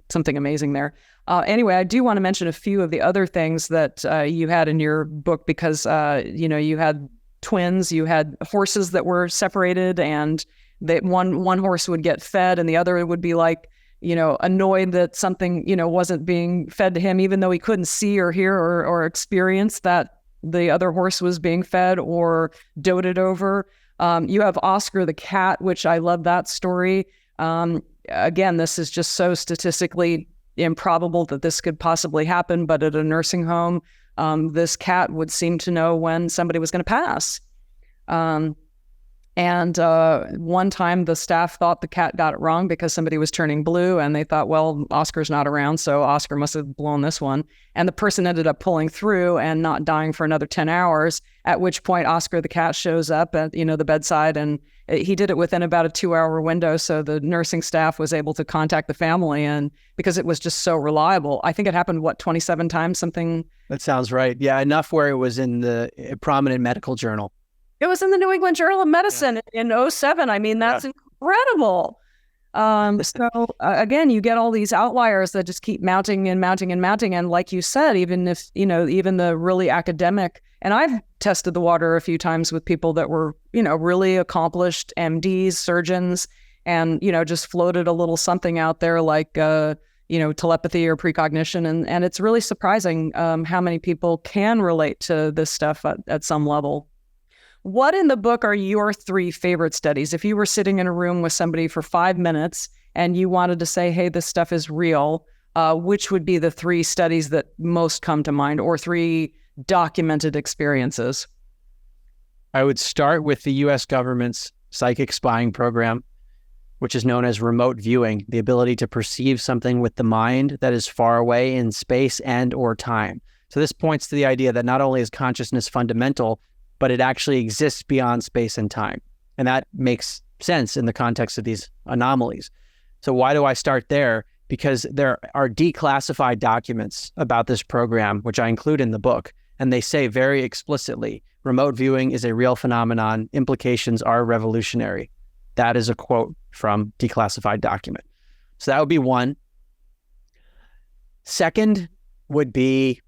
something amazing there. Anyway, I do want to mention a few of the other things that you had in your book, because you had twins, you had horses that were separated, and that one horse would get fed and the other would be like, annoyed that something, wasn't being fed to him, even though he couldn't see or hear or experience that the other horse was being fed or doted over. You have Oscar the cat, which I love that story. Again, this is just so statistically improbable that this could possibly happen, but at a nursing home, this cat would seem to know when somebody was going to pass. And one time the staff thought the cat got it wrong because somebody was turning blue, and they thought, well, Oscar's not around, so Oscar must have blown this one. And the person ended up pulling through and not dying for another 10 hours, at which point Oscar the cat shows up at, the bedside, and he did it within about a 2-hour window. So the nursing staff was able to contact the family, and because it was just so reliable. I think it happened, 27 times, something?
That sounds right. Yeah, enough where it was in the prominent medical journal.
It was in the New England Journal of Medicine in 2007. I mean, that's incredible. Again, you get all these outliers that just keep mounting and mounting and mounting. And like you said, even if, even the really academic, and I've tested the water a few times with people that were, really accomplished MDs, surgeons, and, just floated a little something out there like, telepathy or precognition. And it's really surprising how many people can relate to this stuff at some level. What in the book are your 3 favorite studies? If you were sitting in a room with somebody for 5 minutes and you wanted to say, hey, this stuff is real, which would be the 3 studies that most come to mind, or 3 documented experiences?
I would start with the U.S. government's psychic spying program, which is known as remote viewing, the ability to perceive something with the mind that is far away in space and or time. So this points to the idea that not only is consciousness fundamental, but it actually exists beyond space and time. And that makes sense in the context of these anomalies. So why do I start there? Because there are declassified documents about this program, which I include in the book, and they say very explicitly, remote viewing is a real phenomenon, implications are revolutionary. That is a quote from declassified document. So that would be one. Second would be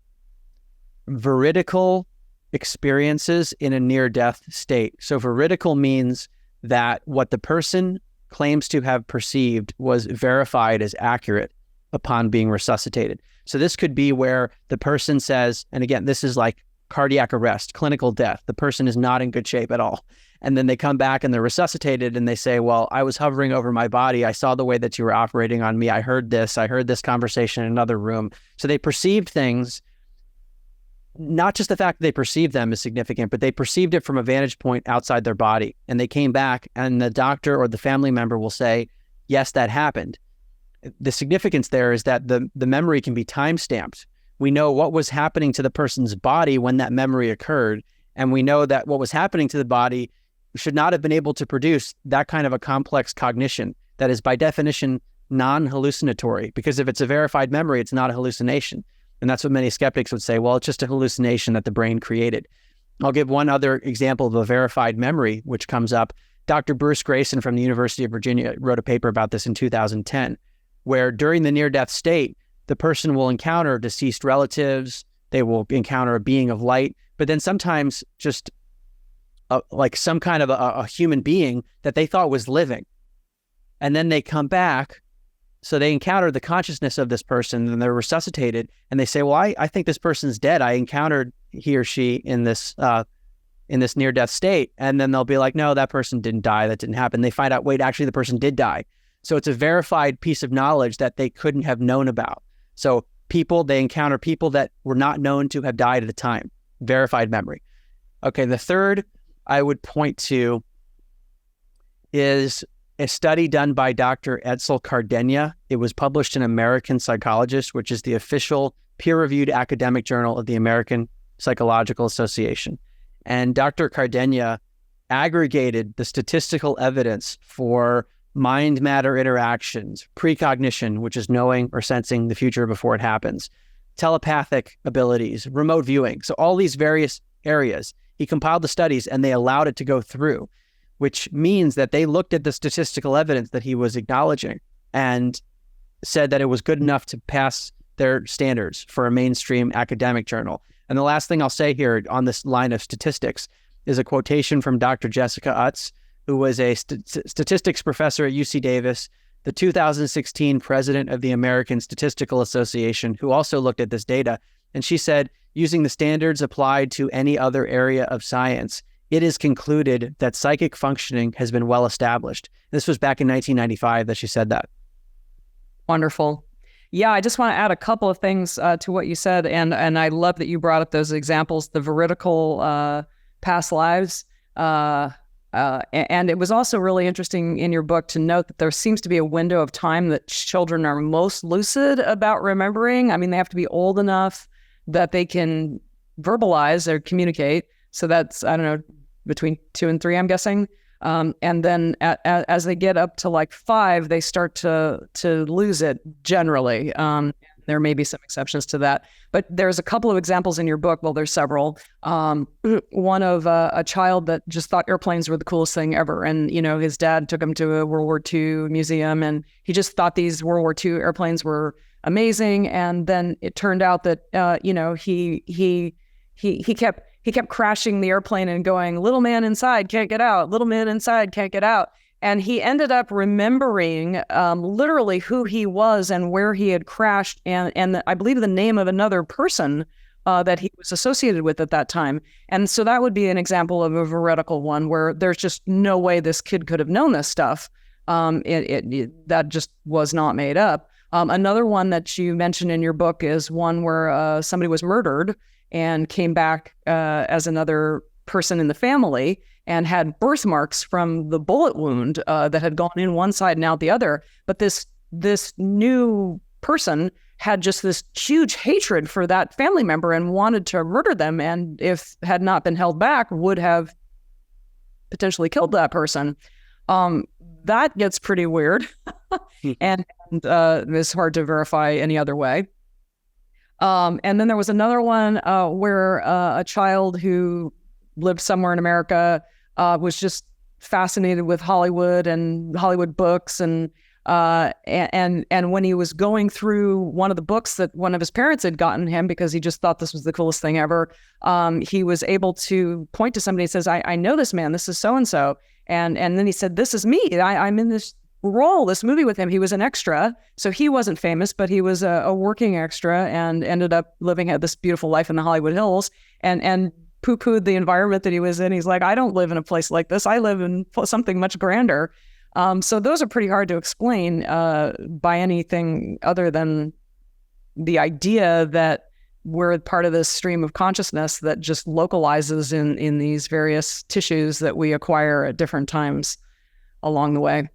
veridical experiences in a near-death state. So veridical means that what the person claims to have perceived was verified as accurate upon being resuscitated. So this could be where the person says, and again, this is like cardiac arrest, clinical death. The person is not in good shape at all. And then they come back and they're resuscitated and they say, well, I was hovering over my body. I saw the way that you were operating on me. I heard this conversation in another room. So they perceived things not just the fact that they perceived them is significant, but they perceived it from a vantage point outside their body. And they came back and the doctor or the family member will say, yes, that happened. The significance there is that the memory can be time-stamped. We know what was happening to the person's body when that memory occurred. And we know that what was happening to the body should not have been able to produce that kind of a complex cognition that is by definition non-hallucinatory, because if it's a verified memory, it's not a hallucination. And that's what many skeptics would say, well, it's just a hallucination that the brain created. I'll give one other example of a verified memory, which comes up. Dr. Bruce Grayson from the University of Virginia wrote a paper about this in 2010, where during the near-death state, the person will encounter deceased relatives, they will encounter a being of light, but then sometimes just like some kind of a human being that they thought was living. And then they come back, so they encounter the consciousness of this person and they're resuscitated and they say, well, I think this person's dead. I encountered he or she in this near-death state. And then they'll be like, no, that person didn't die. That didn't happen. They find out, wait, actually the person did die. So it's a verified piece of knowledge that they couldn't have known about. So they encounter people that were not known to have died at the time. Verified memory. Okay, the third I would point to is a study done by Dr. Edsel Cardenia. It was published in American Psychologist, which is the official peer-reviewed academic journal of the American Psychological Association. And Dr. Cardenia aggregated the statistical evidence for mind-matter interactions, precognition, which is knowing or sensing the future before it happens, telepathic abilities, remote viewing. So all these various areas, he compiled the studies and they allowed it to go through, which means that they looked at the statistical evidence that he was acknowledging and said that it was good enough to pass their standards for a mainstream academic journal. And the last thing I'll say here on this line of statistics is a quotation from Dr. Jessica Utz, who was a statistics professor at UC Davis, the 2016 president of the American Statistical Association, who also looked at this data. And she said, using the standards applied to any other area of science, it is concluded that psychic functioning has been well established. This was back in 1995 that she said that.
Wonderful. Yeah, I just want to add a couple of things to what you said. And I love that you brought up those examples, the veridical past lives. And it was also really interesting in your book to note that there seems to be a window of time that children are most lucid about remembering. I mean, they have to be old enough that they can verbalize or communicate. So that's, I don't know, between 2 and 3, I'm guessing. And then as they get up to like 5, they start to lose it generally. There may be some exceptions to that, but there's a couple of examples in your book. Well, there's several. One of a child that just thought airplanes were the coolest thing ever. And, his dad took him to a World War II museum and he just thought these World War II airplanes were amazing. And then it turned out that, he kept crashing the airplane and going, little man inside can't get out, little man inside can't get out. And he ended up remembering literally who he was and where he had crashed and I believe the name of another person that he was associated with at that time. And so that would be an example of a veridical one where there's just no way this kid could have known this stuff. That just was not made up. Another one that you mentioned in your book is one where somebody was murdered and came back as another person in the family and had birthmarks from the bullet wound that had gone in one side and out the other. But this new person had just this huge hatred for that family member and wanted to murder them. And if had not been held back, would have potentially killed that person. That gets pretty weird and it's hard to verify any other way. And then there was another one where a child who lived somewhere in America was just fascinated with Hollywood and Hollywood books, and when he was going through one of the books that one of his parents had gotten him because he just thought this was the coolest thing ever, he was able to point to somebody and says, I know this man, this is so-and-so. And then he said, this is me. I'm in this role, this movie with him. He was an extra. So he wasn't famous, but he was a working extra and ended up living this beautiful life in the Hollywood Hills and poo-pooed the environment that he was in. He's like, I don't live in a place like this. I live in something much grander. So those are pretty hard to explain by anything other than the idea that we're part of this stream of consciousness that just localizes in these various tissues that we acquire at different times along the way.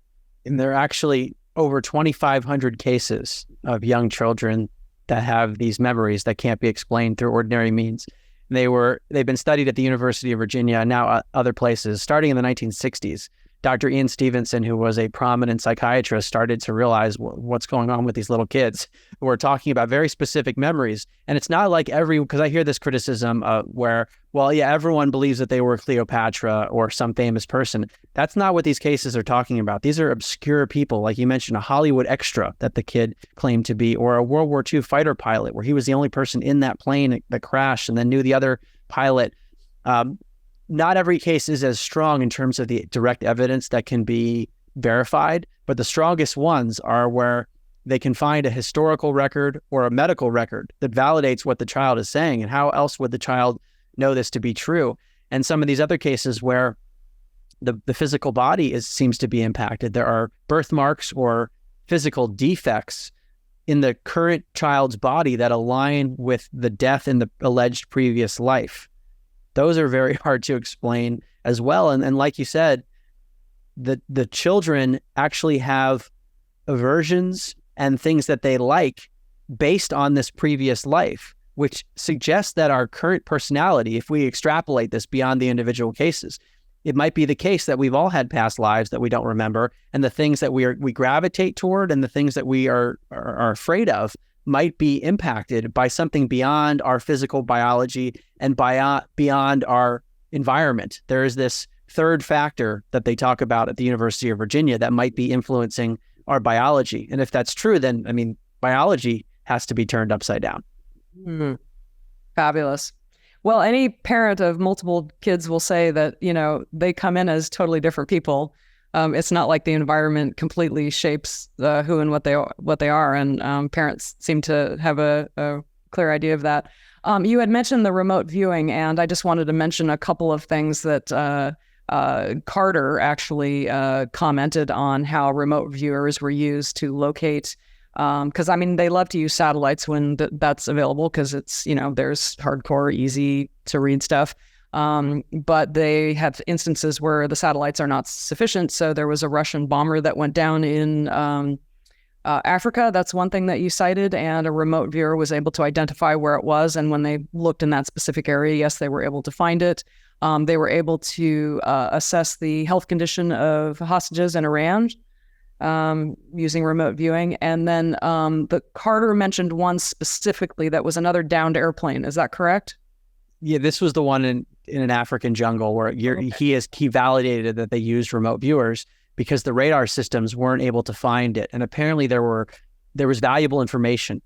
And there are actually over 2,500 cases of young children that have these memories that can't be explained through ordinary means. They've been studied at the University of Virginia and now other places. Starting in the 1960s, Dr. Ian Stevenson, who was a prominent psychiatrist, started to realize what's going on with these little kids who are talking about very specific memories. And it's not like because I hear this criticism where, well, yeah, everyone believes that they were Cleopatra or some famous person. That's not what these cases are talking about. These are obscure people, like you mentioned, a Hollywood extra that the kid claimed to be, or a World War II fighter pilot where he was the only person in that plane that crashed and then knew the other pilot. Not every case is as strong in terms of the direct evidence that can be verified, but the strongest ones are where they can find a historical record or a medical record that validates what the child is saying. And how else would the child know this to be true? And some of these other cases where the physical body seems to be impacted, there are birthmarks or physical defects in the current child's body that align with the death in the alleged previous life. Those are very hard to explain as well. And like you said, the children actually have aversions and things that they like based on this previous life, which suggests that our current personality, if we extrapolate this beyond the individual cases, it might be the case that we've all had past lives that we don't remember, and the things that we gravitate toward and the things that we are afraid of might be impacted by something beyond our physical biology and beyond our environment. There is this third factor that they talk about at the University of Virginia that might be influencing our biology. And if that's true, then, I mean, biology has to be turned upside down.
Fabulous. Well, any parent of multiple kids will say that, they come in as totally different people. It's not like the environment completely shapes who and what they are, and parents seem to have a clear idea of that. You had mentioned the remote viewing, and I just wanted to mention a couple of things that Carter actually commented on how remote viewers were used to locate. Because they love to use satellites when that's available, because it's there's hardcore, easy to read stuff. But they have instances where the satellites are not sufficient. So there was a Russian bomber that went down in Africa. That's one thing that you cited. And a remote viewer was able to identify where it was. And when they looked in that specific area, yes, they were able to find it. They were able to assess the health condition of hostages in Iran using remote viewing. And then the Carter mentioned one specifically that was another downed airplane. Is that correct?
Yeah, this was the one in an African jungle where he validated that they used remote viewers because the radar systems weren't able to find it. And apparently there was valuable information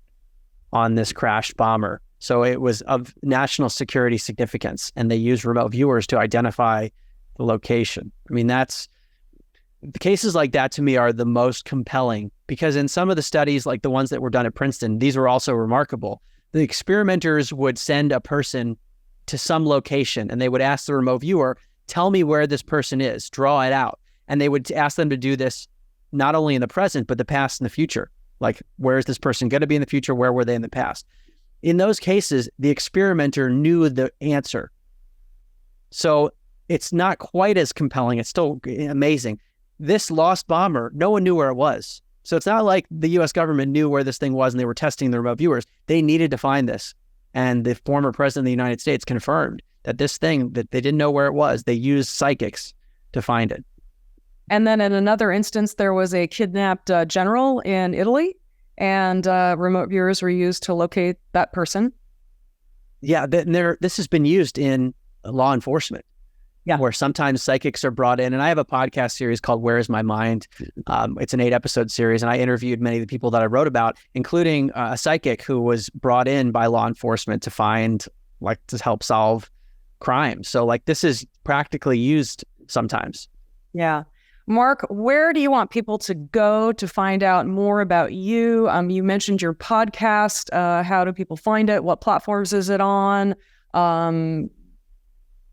on this crashed bomber. So it was of national security significance, and they used remote viewers to identify the location. I mean, the cases like that to me are the most compelling, because in some of the studies, like the ones that were done at Princeton, these were also remarkable. The experimenters would send a person to some location, and they would ask the remote viewer, tell me where this person is, draw it out. And they would ask them to do this not only in the present, but the past and the future. Like, where is this person going to be in the future? Where were they in the past? In those cases, the experimenter knew the answer. So it's not quite as compelling. It's still amazing. This lost bomber, no one knew where it was. So it's not like the US government knew where this thing was and they were testing the remote viewers. They needed to find this. And the former president of the United States confirmed that this thing, that they didn't know where it was. They used psychics to find it.
And then in another instance, there was a kidnapped general in Italy, and remote viewers were used to locate that person.
Yeah, this has been used in law enforcement. Yeah, where sometimes psychics are brought in. And I have a podcast series called Where Is My Mind? It's an 8-episode series. And I interviewed many of the people that I wrote about, including a psychic who was brought in by law enforcement to help solve crimes. So this is practically used sometimes.
Yeah. Mark, where do you want people to go to find out more about you? You mentioned your podcast. How do people find it? What platforms is it on?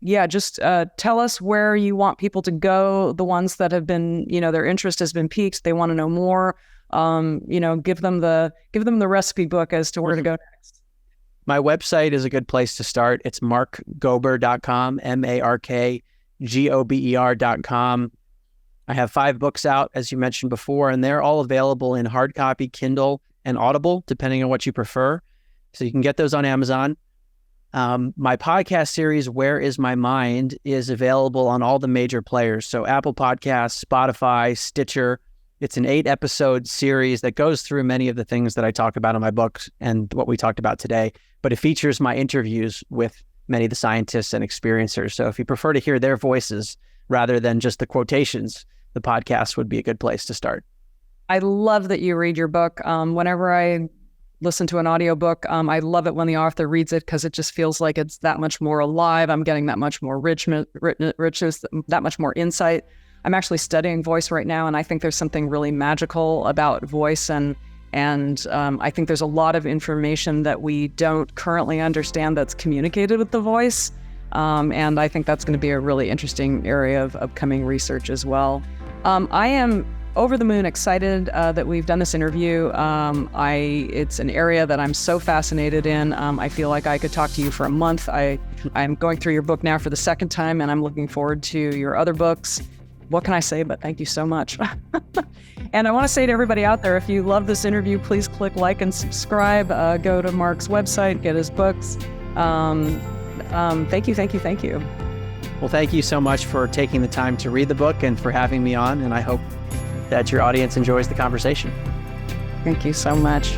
Just tell us where you want people to go, the ones that have been, their interest has been piqued, they want to know more. Give them the recipe book as to where to go next.
My website is a good place to start. It's markgober.com, markgober.com. I have 5 books out, as you mentioned before, and they're all available in hard copy, Kindle, and Audible, depending on what you prefer. So you can get those on Amazon. My podcast series, Where Is My Mind, is available on all the major players. So Apple Podcasts, Spotify, Stitcher. It's an 8-episode series that goes through many of the things that I talk about in my books and what we talked about today, but it features my interviews with many of the scientists and experiencers. So if you prefer to hear their voices rather than just the quotations, the podcast would be a good place to start.
I love that you read your book. Whenever I listen to an audiobook, I love it when the author reads it because it just feels like it's that much more alive. I'm getting that much more richness, that much more insight. I'm actually studying voice right now, and I think there's something really magical about voice, and I think there's a lot of information that we don't currently understand that's communicated with the voice, and I think that's going to be a really interesting area of upcoming research as well. I am over the moon excited that we've done this interview. It's an area that I'm so fascinated in. I feel like I could talk to you for a month. I'm going through your book now for the second time, and I'm looking forward to your other books. What can I say but thank you so much? And I want to say to everybody out there, if you love this interview, please click like and subscribe. Go to Mark's website, get his books. Thank you.
Well, thank you so much for taking the time to read the book and for having me on, and I hope that your audience enjoys the conversation.
Thank you so much.